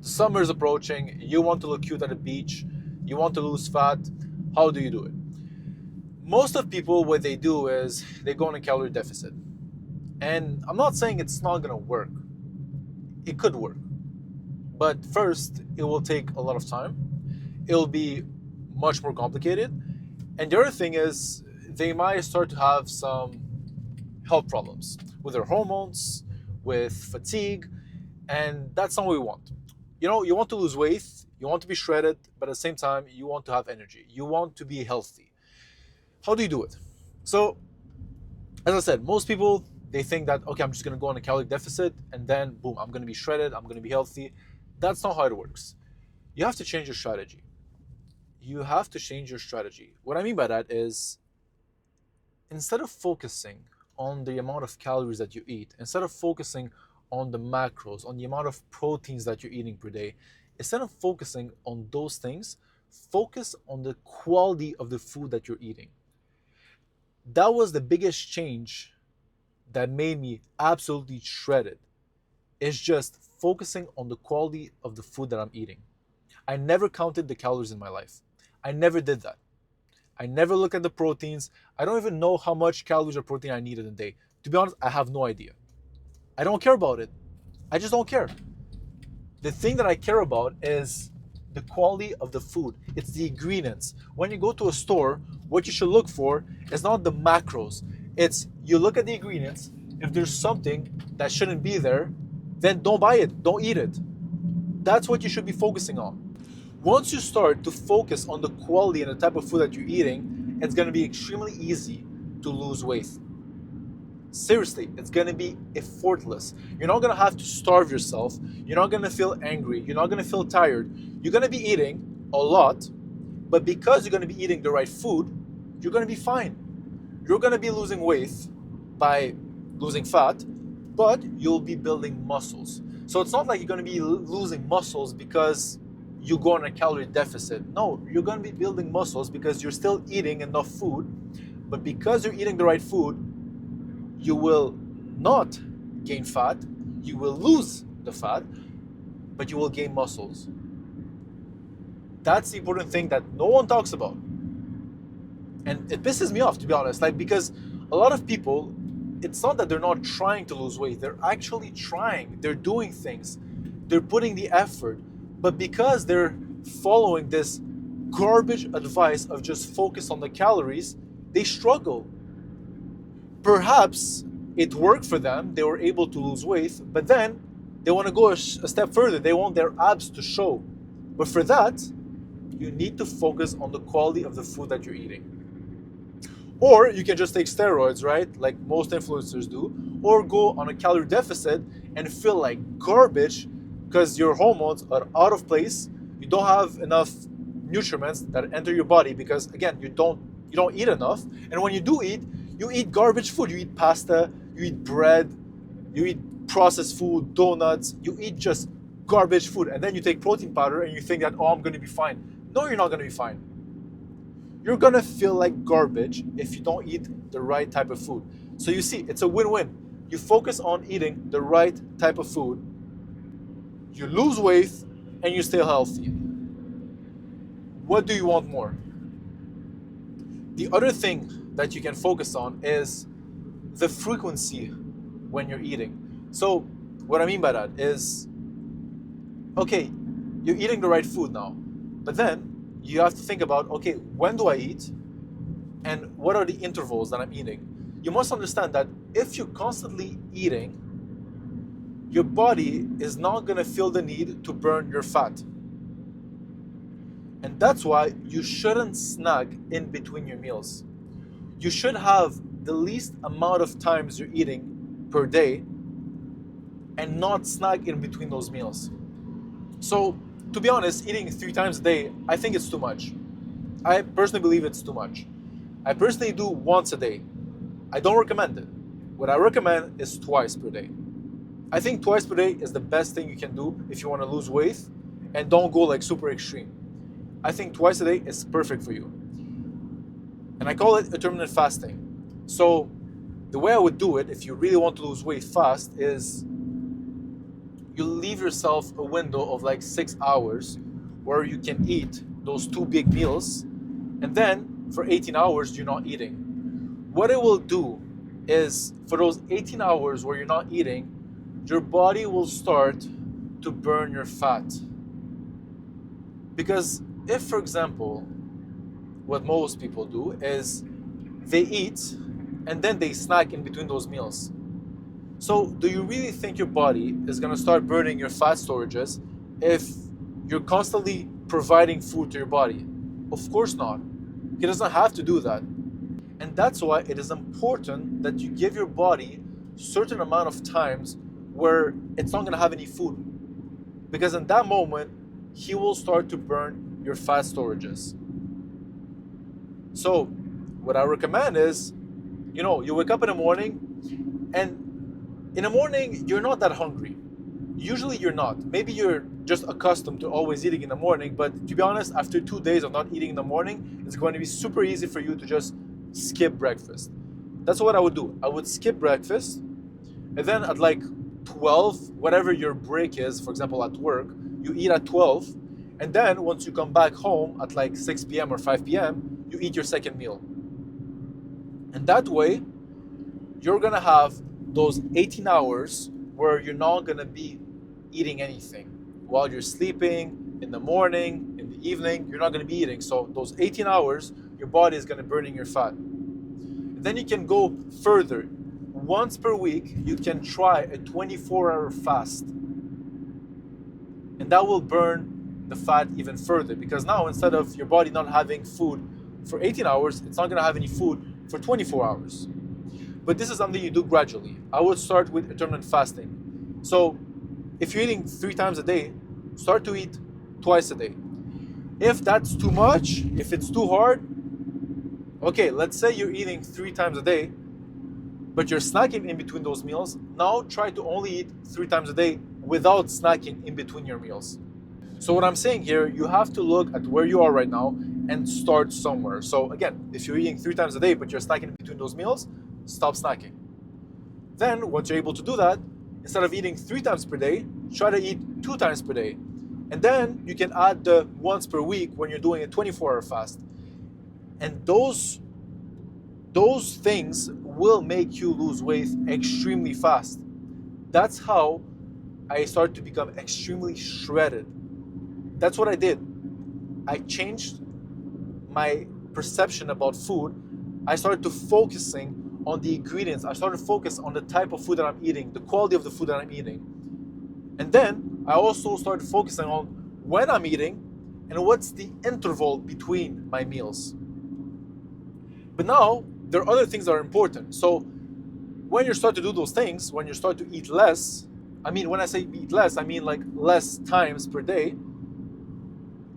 Summer is approaching, you want to look cute at the beach, you want to lose fat. How do you do it? Most of people, what they do is they go on a calorie deficit. And I'm not saying it's not gonna work. It could work. But first, it will take a lot of time. It'll be much more complicated. And the other thing is, they might start to have some health problems with their hormones, with fatigue, and that's not what we want. You want to lose weight, you want to be shredded, but at the same time, you want to have energy. You want to be healthy. How do you do it? So, as I said, most people they think that okay, I'm just gonna go on a calorie deficit and then boom, I'm gonna be shredded, I'm gonna be healthy. That's not how it works. You have to change your strategy. You have to change your strategy. What I mean by that is instead of focusing on the amount of calories that you eat, instead of focusing on the macros, on the amount of proteins that you're eating per day, instead of focusing on those things, focus on the quality of the food that you're eating. That was the biggest change that made me absolutely shredded. It's just focusing on the quality of the food that I'm eating. I never counted the calories in my life. I never did that. I never look at the proteins. I don't even know how much calories or protein I need in a day. To be honest, I have no idea. I don't care about it. I just don't care. The thing that I care about is the quality of the food. It's the ingredients. When you go to a store, what you should look for is not the macros. It's you look at the ingredients. If there's something that shouldn't be there, then don't buy it. Don't eat it. That's what you should be focusing on. Once you start to focus on the quality and the type of food that you're eating, it's going to be extremely easy to lose weight. Seriously, it's going to be effortless. You're not going to have to starve yourself. You're not going to feel angry. You're not going to feel tired. You're going to be eating a lot, but because you're going to be eating the right food, you're going to be fine. You're going to be losing weight by losing fat, but you'll be building muscles. So it's not like you're going to be losing muscles because you go on a calorie deficit. No, you're going to be building muscles because you're still eating enough food, but because you're eating the right food, you will not gain fat, you will lose the fat, but you will gain muscles. That's the important thing that no one talks about. And it pisses me off, to be honest, because a lot of people, it's not that they're not trying to lose weight, they're actually trying, they're doing things, they're putting the effort, but because they're following this garbage advice of just focus on the calories, they struggle. Perhaps it worked for them, they were able to lose weight, but then they want to go a step further, they want their abs to show. But for that, you need to focus on the quality of the food that you're eating. Or you can just take steroids, right? Like most influencers do. Or go on a calorie deficit and feel like garbage because your hormones are out of place. You don't have enough nutriments that enter your body because again, you don't eat enough. And when you do eat, you eat garbage food. You eat pasta, you eat bread, you eat processed food, donuts, you eat just garbage food. And then you take protein powder and you think that, oh, I'm going to be fine. No, you're not going to be fine. You're going to feel like garbage if you don't eat the right type of food. So you see, it's a win-win. You focus on eating the right type of food, you lose weight, and you stay healthy. What do you want more? The other thing that you can focus on is the frequency when you're eating. So what I mean by that is, okay, you're eating the right food now, but then you have to think about, okay, when do I eat? And what are the intervals that I'm eating? You must understand that if you're constantly eating, your body is not going to feel the need to burn your fat. And that's why you shouldn't snack in between your meals. You should have the least amount of times you're eating per day and not snack in between those meals. So, to be honest, eating 3 times a day, I think it's too much. I personally believe it's too much. I personally do once a day. I don't recommend it. What I recommend is twice per day. I think twice per day is the best thing you can do if you want to lose weight and don't go like super extreme. I think twice a day is perfect for you. And I call it intermittent fasting. So the way I would do it if you really want to lose weight fast is you leave yourself a window of like 6 hours where you can eat those 2 big meals, and then for 18 hours you're not eating. What it will do is, for those 18 hours where you're not eating, your body will start to burn your fat. Because if, for example, what most people do is they eat and then they snack in between those meals. So do you really think your body is going to start burning your fat storages if you're constantly providing food to your body? Of course not. It doesn't have to do that. And that's why it is important that you give your body a certain amount of times where it's not going to have any food. Because in that moment, he will start to burn your fat storages. So what I recommend is, you wake up in the morning, and in the morning, you're not that hungry. Usually you're not. Maybe you're just accustomed to always eating in the morning, but to be honest, after 2 days of not eating in the morning, it's going to be super easy for you to just skip breakfast. That's what I would do. I would skip breakfast, and then at like 12, whatever your break is, for example, at work, you eat at 12, and then once you come back home at like 6 p.m. or 5 p.m., you eat your second meal. And that way, you're gonna have those 18 hours where you're not gonna be eating anything. While you're sleeping, in the morning, in the evening, you're not gonna be eating. So those 18 hours, your body is gonna burning your fat. And then you can go further. Once per week, you can try a 24-hour fast. And that will burn the fat even further, because now instead of your body not having food for 18 hours, it's not gonna have any food for 24 hours. But this is something you do gradually. I would start with intermittent fasting. So if you're eating 3 times a day, start to eat twice a day. If that's too much, if it's too hard, okay, let's say you're eating 3 times a day, but you're snacking in between those meals. Now try to only eat 3 times a day without snacking in between your meals. So what I'm saying here, you have to look at where you are right now and start somewhere. So again, if you're eating 3 times a day, but you're snacking in between those meals, stop snacking. Then once you're able to do that, instead of eating 3 times per day, try to eat 2 times per day. And then you can add the once per week when you're doing a 24-hour fast. And those things will make you lose weight extremely fast. That's how I started to become extremely shredded. That's what I did. I changed my perception about food. I started to focusing on the ingredients. I started to focus on the type of food that I'm eating, the quality of the food that I'm eating. And then I also started focusing on when I'm eating and what's the interval between my meals. But now there are other things that are important. So when you start to do those things, when you start to eat less, when I say eat less, I mean like less times per day,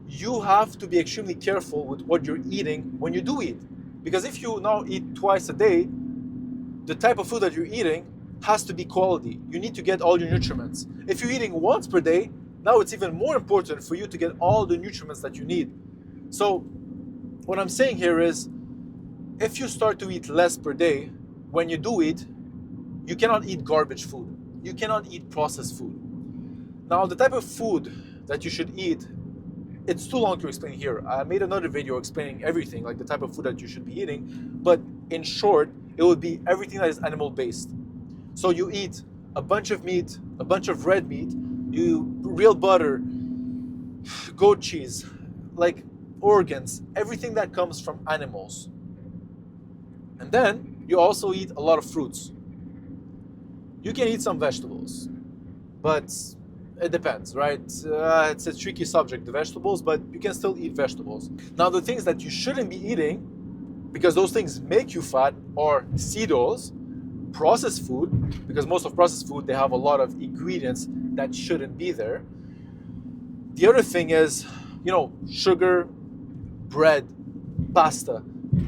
you have to be extremely careful with what you're eating when you do eat. Because if you now eat twice a day, the type of food that you're eating has to be quality. You need to get all your nutrients. If you're eating once per day, now it's even more important for you to get all the nutrients that you need. So what I'm saying here is, if you start to eat less per day, when you do eat, you cannot eat garbage food. You cannot eat processed food. Now, the type of food that you should eat, it's too long to explain here. I made another video explaining everything, like the type of food that you should be eating. But in short, it would be everything that is animal-based. So you eat a bunch of meat, a bunch of red meat, real butter, goat cheese, like organs, everything that comes from animals. And then you also eat a lot of fruits. You can eat some vegetables, but it depends, right? It's a tricky subject, the vegetables, but you can still eat vegetables. Now, the things that you shouldn't be eating, because those things make you fat, are seed oils, processed food, because most of processed food, they have a lot of ingredients that shouldn't be there. The other thing is, sugar, bread, pasta.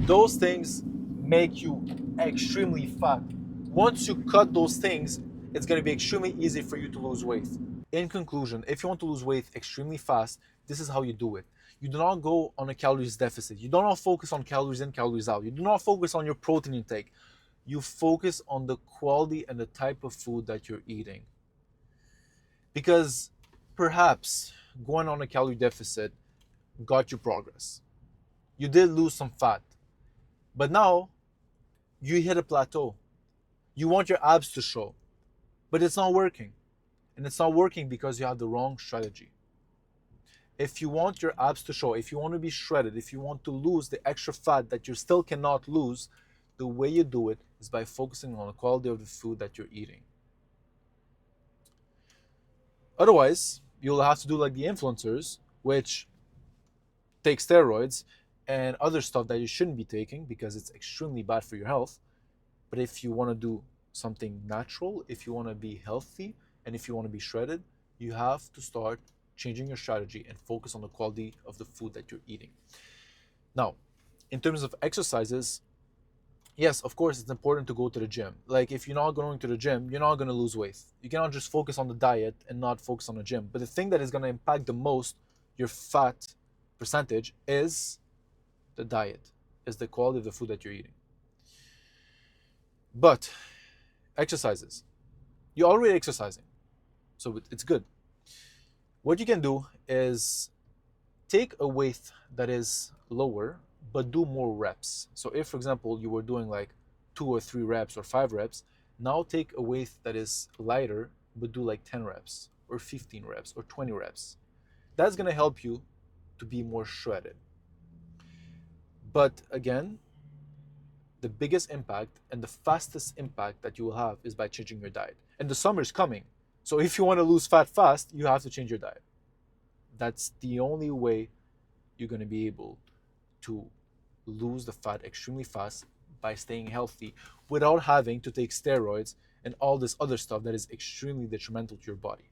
Those things make you extremely fat. Once you cut those things, it's going to be extremely easy for you to lose weight. In conclusion, if you want to lose weight extremely fast, this is how you do it. You do not go on a calories deficit. You do not focus on calories in, calories out. You do not focus on your protein intake. You focus on the quality and the type of food that you're eating. Because perhaps going on a calorie deficit got you progress. You did lose some fat, but now you hit a plateau. You want your abs to show, but it's not working. And it's not working because you have the wrong strategy. If you want your abs to show, if you want to be shredded, if you want to lose the extra fat that you still cannot lose, the way you do it is by focusing on the quality of the food that you're eating. Otherwise, you'll have to do like the influencers, which take steroids and other stuff that you shouldn't be taking because it's extremely bad for your health. But if you want to do something natural, if you want to be healthy, and if you want to be shredded, you have to start changing your strategy and focus on the quality of the food that you're eating. Now, in terms of exercises, yes, of course, it's important to go to the gym. Like, if you're not going to the gym, you're not going to lose weight. You cannot just focus on the diet and not focus on the gym. But the thing that is going to impact the most your fat percentage is the diet, is the quality of the food that you're eating. But exercises, you're already exercising, so it's good. What you can do is take a weight that is lower, but do more reps. So if, for example, you were doing like 2 or 3 reps or 5 reps, now take a weight that is lighter, but do like 10 reps or 15 reps or 20 reps. That's going to help you to be more shredded. But again, the biggest impact and the fastest impact that you will have is by changing your diet. And the summer is coming. So if you want to lose fat fast, you have to change your diet. That's the only way you're going to be able to lose the fat extremely fast by staying healthy without having to take steroids and all this other stuff that is extremely detrimental to your body.